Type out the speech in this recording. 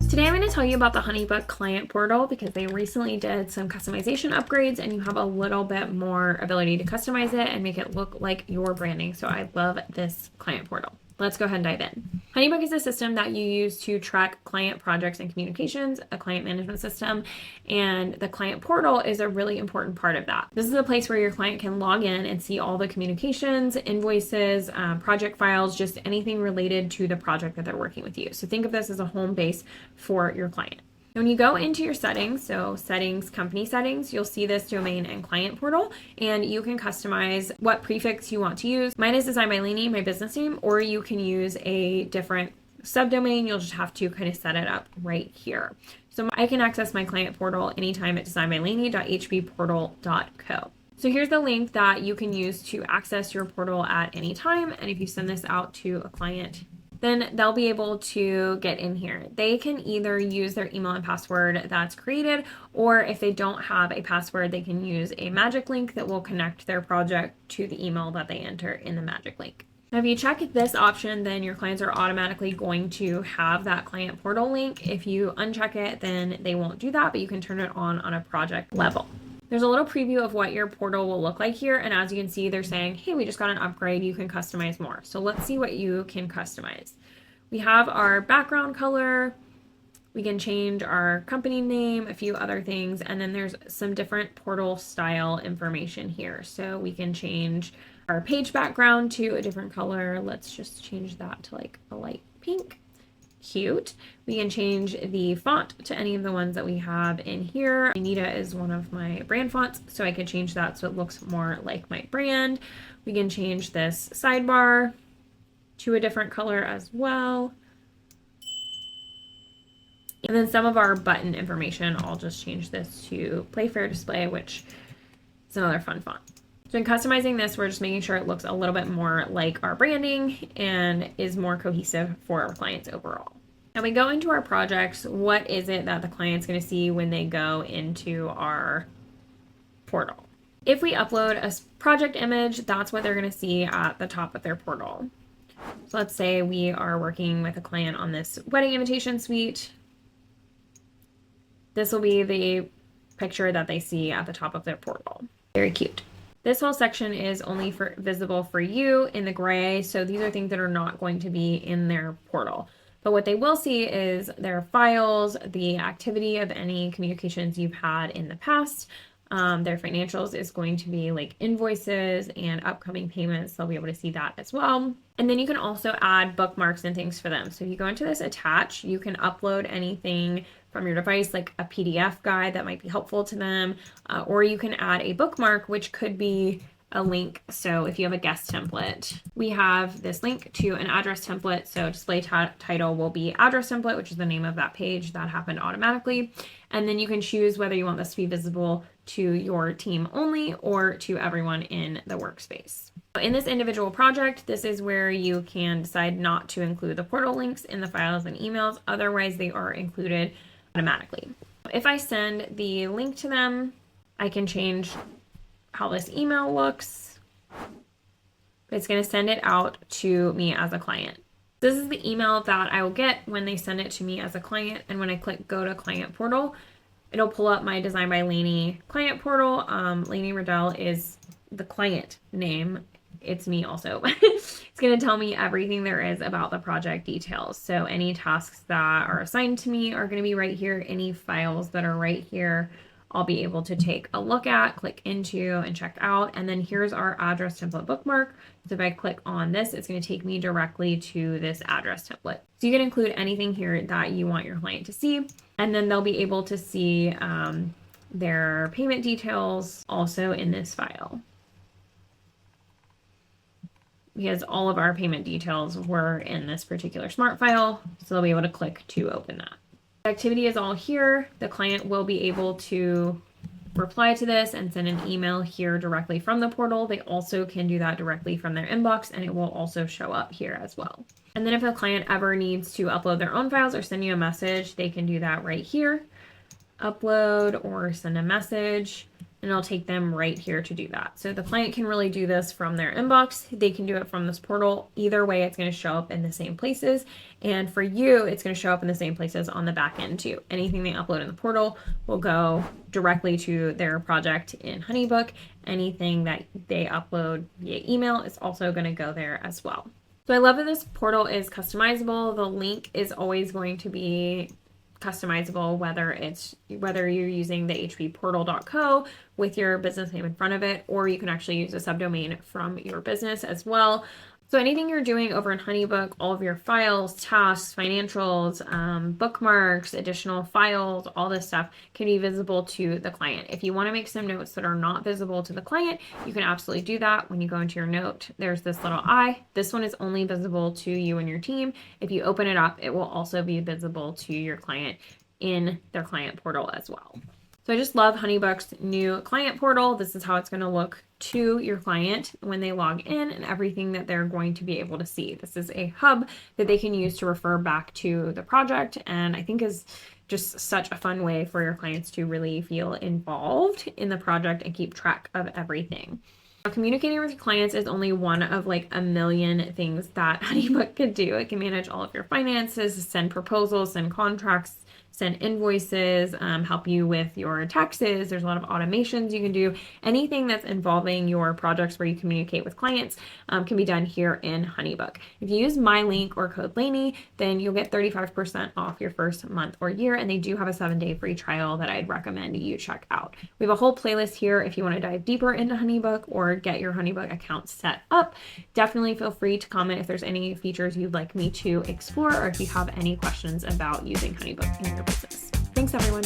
Today I'm going to tell you about the Honeybook client portal because they recently did some customization upgrades and you have a little bit more ability to customize it and make it look like your branding. So I love this client portal. Let's go ahead and dive in. Honeybook is a system that you use to track client projects and communications, a client management system, and the client portal is a really important part of that. This is a place where your client can log in and see all the communications, invoices, project files, just anything related to the project that they're working with you. So think of this as a home base for your client. When you go into your settings, so settings, company settings, you'll see this domain and client portal, and you can customize what prefix you want to use. Mine is Designed by Laney, my business name, or you can use a different subdomain. You'll just have to kind of set it up right here. So I can access my client portal anytime at designedbylaney.hbportal.co. So here's the link that you can use to access your portal at any time, and if you send this out to a client, then they'll be able to get in here. They can either use their email and password that's created, or if they don't have a password, they can use a magic link that will connect their project to the email that they enter in the magic link. Now, if you check this option, then your clients are automatically going to have that client portal link. If you uncheck it, then they won't do that, but you can turn it on a project level. There's a little preview of what your portal will look like here. And as you can see, they're saying, hey, we just got an upgrade. You can customize more. So let's see what you can customize. We have our background color. We can change our company name, a few other things. And then there's some different portal style information here. So we can change our page background to a different color. Let's just change that to like a light pink. Cute. We can change the font to any of the ones that we have in here. Anita is one of my brand fonts, so I could change that so it looks more like my brand. We can change this sidebar to a different color as well. And then some of our button information, I'll just change this to Play Fair Display, which is another fun font. So in customizing this, we're just making sure it looks a little bit more like our branding and is more cohesive for our clients overall. Now we go into our projects. What is it that the client's going to see when they go into our portal? If we upload a project image, that's what they're going to see at the top of their portal. So let's say we are working with a client on this wedding invitation suite. This will be the picture that they see at the top of their portal. Very cute. This whole section is only visible for you in the gray. So these are things that are not going to be in their portal. But what they will see is their files, the activity of any communications you've had in the past. Their financials is going to be like invoices and upcoming payments. They'll be able to see that as well. And then you can also add bookmarks and things for them. So if you go into this attach, you can upload anything from your device, like a PDF guide that might be helpful to them, or you can add a bookmark, which could be a link. So if you have a guest template, we have this link to an address template. So display title will be address template, which is the name of that page. That happened automatically. And then you can choose whether you want this to be visible to your team only or to everyone in the workspace. In this individual project, this is where you can decide not to include the portal links in the files and emails. Otherwise, they are included automatically. If I send the link to them, I can change how this email looks. It's going to send it out to me as a client. This is the email that I will get when they send it to me as a client. And when I click go to client portal, it'll pull up my Designed by Laney client portal. Laney Riddell is the client name. It's me also. It's going to tell me everything there is about the project details. So any tasks that are assigned to me are going to be right here. Any files that are right here, I'll be able to take a look at, click into, and check out. And then here's our address template bookmark. So if I click on this, it's going to take me directly to this address template. So you can include anything here that you want your client to see. And then they'll be able to see their payment details also in this file, because all of our payment details were in this particular smart file. So they'll be able to click to open that. The activity is all here. The client will be able to reply to this and send an email here directly from the portal. They also can do that directly from their inbox, and it will also show up here as well. And then if a client ever needs to upload their own files or send you a message, they can do that right here. Upload or send a message. and it'll take them right here to do that. So the client can really do this from their inbox. They can do it from this portal. Either way, it's going to show up in the same places. And for you, it's going to show up in the same places on the back end too. Anything they upload in the portal will go directly to their project in Honeybook. Anything that they upload via email is also going to go there as well. So I love that this portal is customizable. The link is always going to be customizable, whether you're using the hpportal.co with your business name in front of it, or you can actually use a subdomain from your business as well. So anything you're doing over in Honeybook, all of your files, tasks, financials, bookmarks, additional files, all this stuff can be visible to the client. If you want to make some notes that are not visible to the client, you can absolutely do that. When you go into your note, there's this little eye. This one is only visible to you and your team. If you open it up, it will also be visible to your client in their client portal as well. So I just love Honeybook's new client portal. This is how it's going to look to your client when they log in and everything that they're going to be able to see. This is a hub that they can use to refer back to the project, and I think is just such a fun way for your clients to really feel involved in the project and keep track of everything. Now, communicating with your clients is only one of like a million things that Honeybook can do. It can manage all of your finances, send proposals, send contracts, send invoices, help you with your taxes. There's a lot of automations you can do. Anything that's involving your projects where you communicate with clients can be done here in Honeybook. If you use my link or code Laney, then you'll get 35% off your first month or year, and they do have a 7-day free trial that I'd recommend you check out. We have a whole playlist here if you want to dive deeper into Honeybook or get your Honeybook account set up. Definitely feel free to comment if there's any features you'd like me to explore, or if you have any questions about using Honeybook in your business. Thanks, everyone.